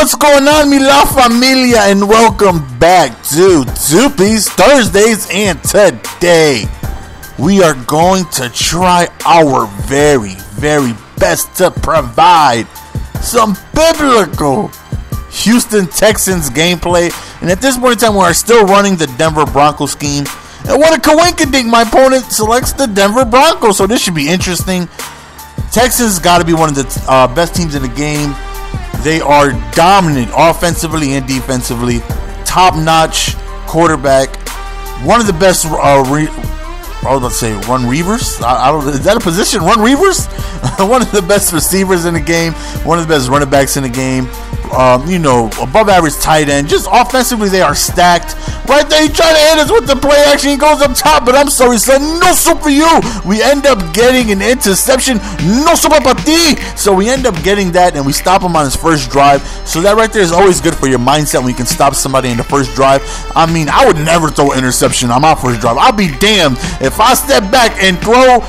What's going on, mi la familia, and welcome back to Doopy's Thursdays. And today we are going to try our very best to provide some biblical Houston Texans gameplay. And at this point in time, we are still running the Denver Broncos scheme. And what a coinkydink, my opponent selects the Denver Broncos, so this should be interesting. Texans got to be one of the best teams in the game. They are dominant offensively and defensively. Top-notch quarterback. One of the best run reavers. Is that a position? Run reavers? One of the best receivers in the game. One of the best running backs in the game. Above average tight end. Just offensively, they are stacked. Right there, he tried to hit us with the play action. He goes up top, but I'm sorry, son. No soup for you. We end up getting an interception. No soup para ti. So we end up getting that, and we stop him on his first drive. So that right there is always good for your mindset when you can stop somebody in the first drive. I mean, I would never throw an interception on my first drive. I'll be damned if I step back and throw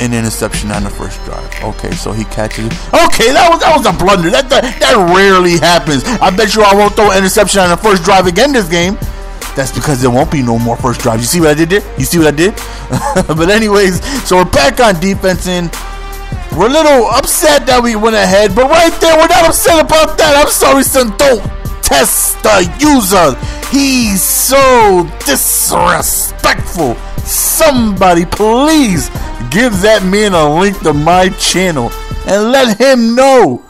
an interception on the first drive. Okay, so he catches it. Okay, that was a blunder. That rarely happens. I bet you I won't throw an interception on the first drive again this game. That's because there won't be no more first drives. You see what I did there? You see what I did? But anyways, so we're back on defense, and we're a little upset that we went ahead. But right there, we're not upset about that. I'm sorry, son. Don't test the user. He's so disrespectful. Somebody please give that man a link to my channel and let him know,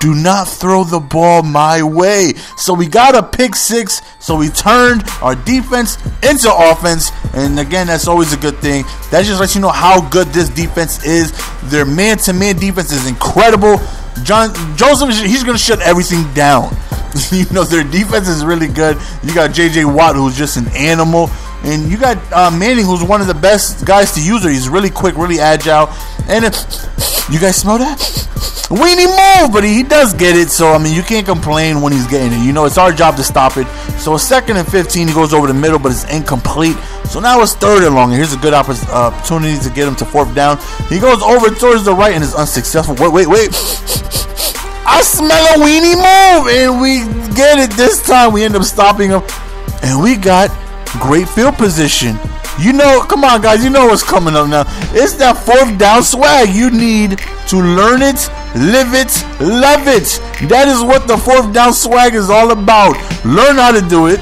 do not throw the ball my way. So we got a pick six. So we turned our defense into offense. And again, that's always a good thing. That just lets you know how good this defense is. Their man-to-man defense is incredible. Joseph, he's going to shut everything down. Their defense is really good. You got J.J. Watt, who's just an animal. And you got Manning, who's one of the best guys to use her. He's really quick, really agile. And you guys smell that? Weenie move, but he does get it. So, I mean, you can't complain when he's getting it. It's our job to stop it. So, a 2nd and 15, he goes over the middle, but it's incomplete. So, now it's 3rd and long. And here's a good opportunity to get him to 4th down. He goes over towards the right and is unsuccessful. Wait. I smell a weenie move. And we get it this time. We end up stopping him. And we got great field position. Come on, guys. You know what's coming up now. It's that 4th down swag. You need to learn it, live it, love it. That is what the 4th down swag is all about. Learn how to do it.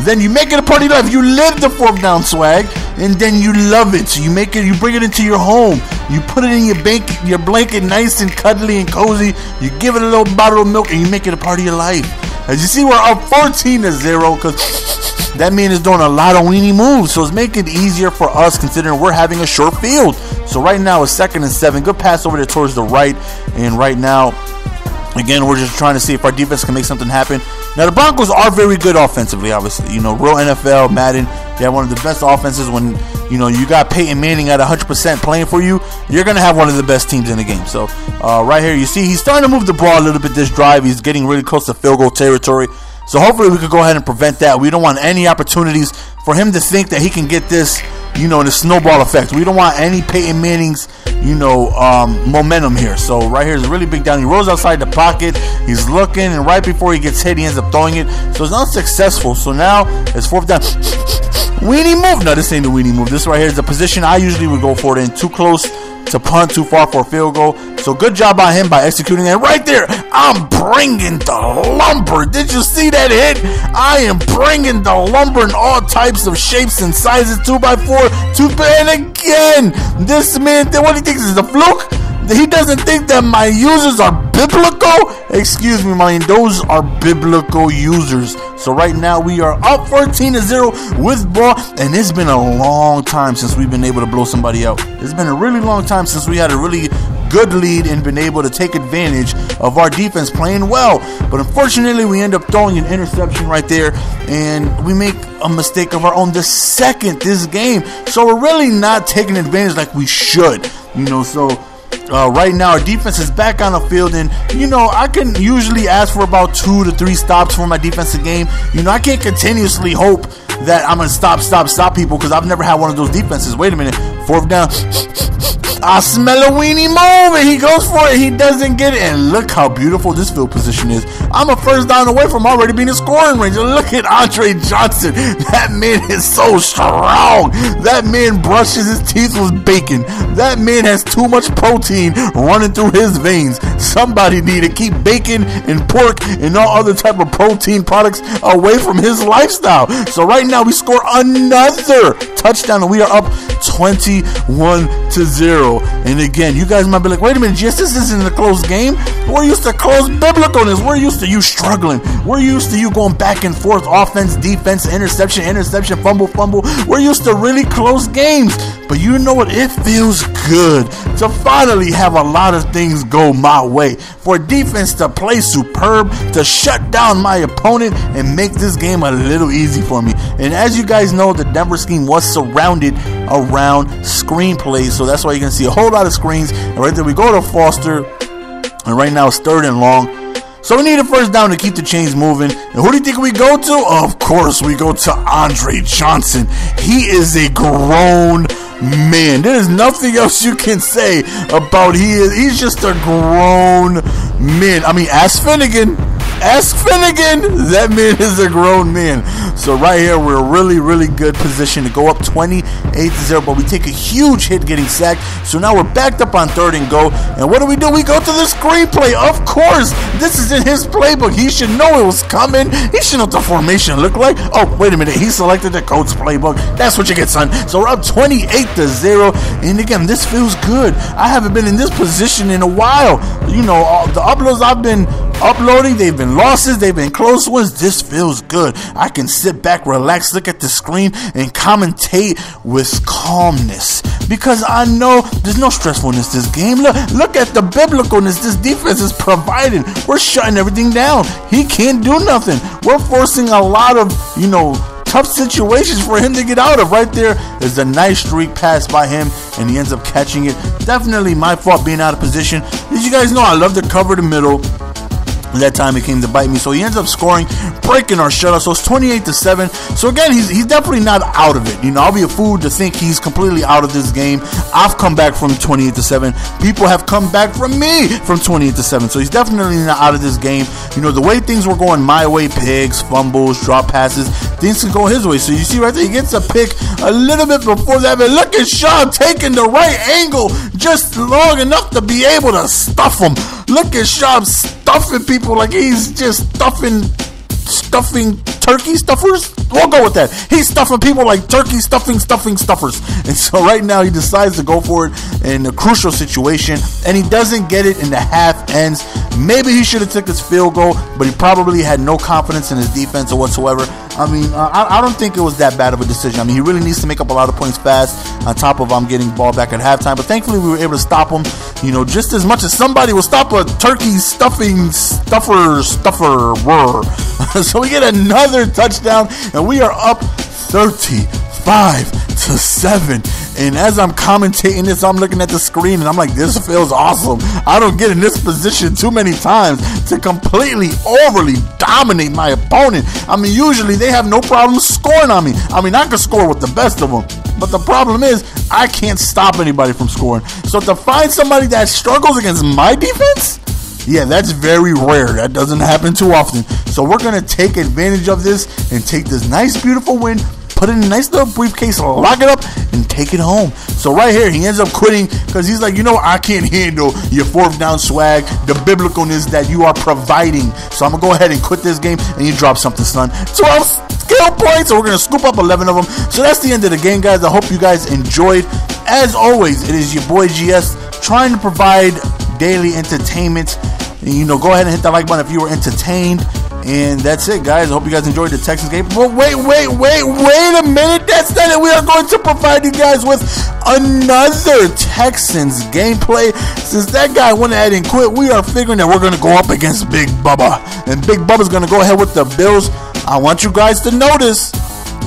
Then you make it a part of your life. You live the 4th down swag, and then you love it. You make it. You bring it into your home. You put it in your blanket, nice and cuddly and cozy. You give it a little bottle of milk, and you make it a part of your life. As you see, we're up 14-0 because that man is doing a lot of weenie moves, so it's making it easier for us considering we're having a short field. So right now it's 2nd and 7. Good pass over there towards the right. And right now, again, we're just trying to see if our defense can make something happen. Now, the Broncos are very good offensively, obviously. Real NFL, Madden, they have one of the best offenses. When, you got Peyton Manning at 100% playing for you, you're going to have one of the best teams in the game. So, right here, you see he's starting to move the ball a little bit this drive. He's getting really close to field goal territory. So hopefully we can go ahead and prevent that. We don't want any opportunities for him to think that he can get this, the snowball effect. We don't want any Peyton Manning's, momentum here. So right here is a really big down. He rolls outside the pocket. He's looking, and right before he gets hit, he ends up throwing it. So it's unsuccessful. So now it's 4th down. Weenie move. No, this ain't the weenie move. This right here is the position I usually would go for it in. Too close to punt, too far for a field goal. So good job by him by executing that. Right there, I'm bringing the lumber. Did you see that hit? I am bringing the lumber in all types of shapes and sizes. 2x4, 2x, and again, this man, what do you think this is a fluke? He doesn't think that my users are biblical? Excuse me, man. Those are biblical users. So right now we are up 14-0 with ball, and it's been a long time since we've been able to blow somebody out. It's been a really long time since we had a really good lead and been able to take advantage of our defense playing well. But unfortunately, we end up throwing an interception right there, and we make a mistake of our own the second this game. So we're really not taking advantage like we should. So Right now, our defense is back on the field, and you know, I can usually ask for about 2 to 3 stops for my defensive game. You know, I can't continuously hope that I'm gonna stop people, because I've never had one of those defenses. Wait a minute, 4th down. I smell a weenie move, and he goes for it. He doesn't get it, and look how beautiful this field position is. I'm a 1st down away from already being in scoring range. Look at Andre Johnson. That man is so strong. That man brushes his teeth with bacon. That man has too much protein running through his veins. Somebody need to keep bacon and pork and all other type of protein products away from his lifestyle. So right now we score another touchdown, and we are up 21-0. And again, you guys might be like, wait a minute, GS, this isn't a close game. We're used to close biblicalness. We're used to you struggling. We're used to you going back and forth, offense, defense, interception, fumble. We're used to really close games. But you know what? It feels good to finally have a lot of things go my way. For defense to play superb, to shut down my opponent and make this game a little easy for me. And as you guys know, the Denver scheme was surrounded around screenplays. So that's why you're going to see a whole lot of screens. And right there we go to Foster. And right now it's 3rd and long. So we need a 1st down to keep the chains moving. And who do you think we go to? Of course, we go to Andre Johnson. He is a grown man. There is nothing else you can say about he's just a grown man. I mean, ask Finnegan. That man is a grown man. So right here, we're a really good position to go up 28-0, but we take a huge hit getting sacked. So now we're backed up on 3rd and go. And what do? We go to the screenplay. Of course, this is in his playbook. He should know it was coming. He should know what the formation looked like. Oh, wait a minute. He selected the coach's playbook. That's what you get, son. So we're up 28-0. And again, this feels good. I haven't been in this position in a while. You know, the uploads I've been uploading, they've been losses, they've been close ones. This feels good. I can sit back, relax, look at the screen, and commentate with calmness, because I know there's no stressfulness this game. Look at the biblicalness this defense is providing. We're shutting everything down. He can't do nothing. We're forcing a lot of, you know, tough situations for him to get out of. Right there is a nice streak pass by him, and he ends up catching it. Definitely my fault being out of position. As you guys know, I love to cover the middle. That time it came to bite me, so he ends up scoring, breaking our shutout. So it's 28-7. So again, he's definitely not out of it. You know, I'll be a fool to think he's completely out of this game. I've come back from 28-7. People have come back from me from 28-7. So he's definitely not out of this game. You know, the way things were going my way, picks, fumbles, drop passes, things can go his way. So you see right there, he gets a pick a little bit before that. But look at Sean taking the right angle just long enough to be able to stuff him. Look at Sean stuffing people like he's just stuffing turkey stuffers. We'll go with that. He's stuffing people like turkey stuffing stuffers. And so right now he decides to go for it in a crucial situation, and he doesn't get it, and the half ends. Maybe he should have took his field goal, but he probably had no confidence in his defense or whatsoever. I mean, I don't think it was that bad of a decision. I mean, he really needs to make up a lot of points fast, on top of getting ball back at halftime. But thankfully, we were able to stop him, you know, just as much as somebody will stop a turkey stuffing stuffer. So we get another touchdown, and we are up 35-7. And as I'm commentating this, I'm looking at the screen and I'm like, this feels awesome. I don't get in this position too many times to completely overly dominate my opponent. I mean, usually they have no problem scoring on me. I mean, I can score with the best of them, but the problem is I can't stop anybody from scoring. So to find somebody that struggles against my defense, yeah, that's very rare. That doesn't happen too often. So we're going to take advantage of this and take this nice, beautiful win, put it in a nice little briefcase, lock it up, and take it home. So right here, he ends up quitting because he's like, you know, I can't handle your 4th down swag, the biblicalness that you are providing. So I'm going to go ahead and quit this game, and you drop something, son. 12 skill points, so we're going to scoop up 11 of them. So that's the end of the game, guys. I hope you guys enjoyed. As always, it is your boy GS trying to provide daily entertainment. And, you know, go ahead and hit that like button if you were entertained. And that's it, guys. I hope you guys enjoyed the Texans game. But wait a minute. That's not it. We are going to provide you guys with another Texans gameplay. Since that guy went ahead and quit, we are figuring that we're going to go up against Big Bubba. And Big Bubba's going to go ahead with the Bills. I want you guys to notice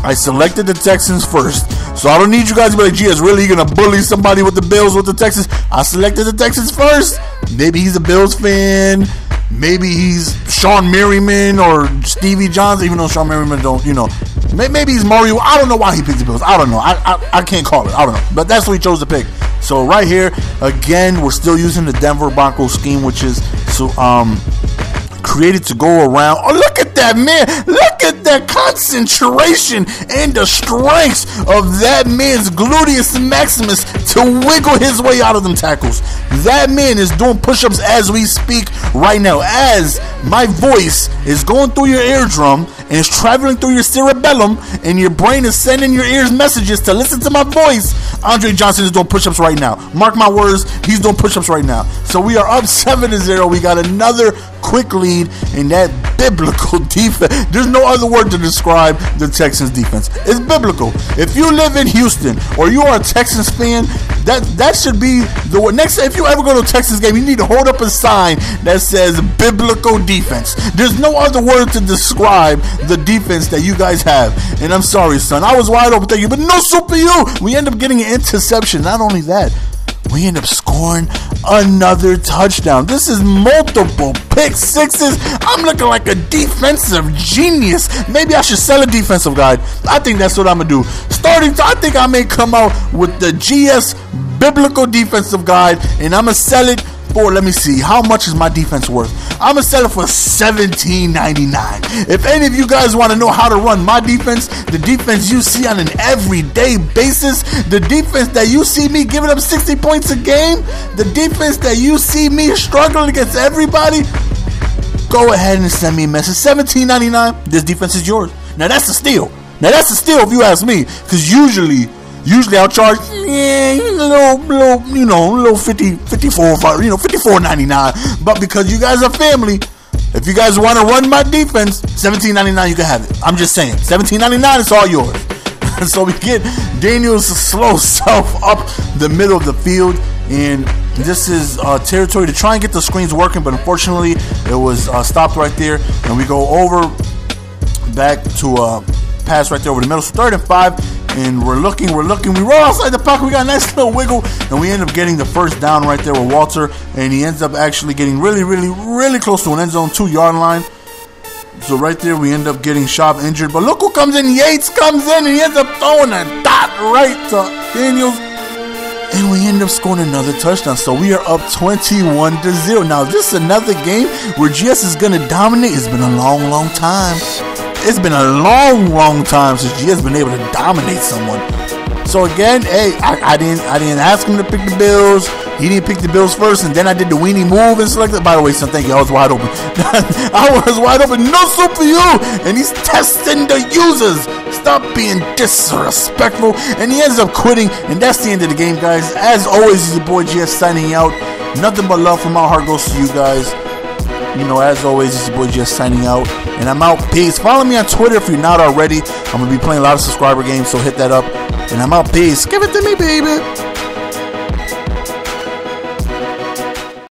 I selected the Texans first. So I don't need you guys to be like, GS, really, you gonna bully somebody with the Bills, with the Texans? I selected the Texans first. Maybe he's a Bills fan. Maybe he's Sean Merriman or Stevie Johnson, even though Sean Merriman don't, you know. Maybe he's Mario. I don't know why he picked the Bills. I don't know. I can't call it. I don't know. But that's what he chose to pick. So right here, again, we're still using the Denver Broncos scheme, which is created to go around. Oh, look at that, man. Look at that concentration and the strength of that man's gluteus maximus to wiggle his way out of them tackles. That man is doing push-ups as we speak right now, as my voice is going through your eardrum and it's traveling through your cerebellum, and your brain is sending your ears messages to listen to my voice. Andre Johnson is doing push-ups right now. Mark my words, he's doing push-ups right now. So we are up 7-0. We got another quick lead in that biblical defense. There's no other word to describe the Texans defense. It's biblical. If you live in Houston or you are a Texans fan, that should be the word. Next, if you ever go to a Texans game, you need to hold up a sign that says biblical defense. There's no other word to describe the defense that you guys have. And I'm sorry, son. I was wide open, thank you, but no soup for you. We end up getting an interception. Not only that, we end up scoring another touchdown. This is multiple pick sixes. I'm looking like a defensive genius. Maybe I should sell a defensive guide. I think that's what I'm going to do. I think I may come out with the GS biblical defensive guide, and I'm going to sell it for, let me see, how much is my defense worth? I'm going to sell it for $17.99. If any of you guys want to know how to run my defense, the defense you see on an everyday basis, the defense that you see me giving up 60 points a game, the defense that you see me struggling against everybody, go ahead and send me a message. $17.99. This defense is yours. Now that's a steal. Now that's a steal if you ask me, because usually I'll charge, little 54, $54.99. But because you guys are family, if you guys want to run my defense, $17.99, you can have it. I'm just saying, $17.99, it's all yours. So we get Daniel's slow self up the middle of the field, and this is territory to try and get the screens working, but unfortunately it was stopped right there, and we go over back to a pass right there over the middle. So 3rd and 5. And we're looking, we roll outside the pocket, we got a nice little wiggle, and we end up getting the first down right there with Walter, and he ends up actually getting really close to an end zone 2-yard line. So right there we end up getting Schaub injured, but look who comes in. Yates comes in, and he ends up throwing a dot right to Daniels, and we end up scoring another touchdown. So we are up 21-0. Now this is another game where GS is going to dominate. It's been a long time. It's been a long time since GS has been able to dominate someone. So again, hey, I didn't ask him to pick the Bills. He didn't pick the Bills first, and then I did the weenie move and selected. By the way, son, thank you. I was wide open. I was wide open. No soup for you. And he's testing the users. Stop being disrespectful. And he ends up quitting, and that's the end of the game, guys. As always, is your boy GS signing out. Nothing but love from my heart goes to you guys. You know, as always, it's your boy GS signing out. And I'm out. Peace. Follow me on Twitter if you're not already. I'm going to be playing a lot of subscriber games, so hit that up. And I'm out. Peace. Give it to me, baby.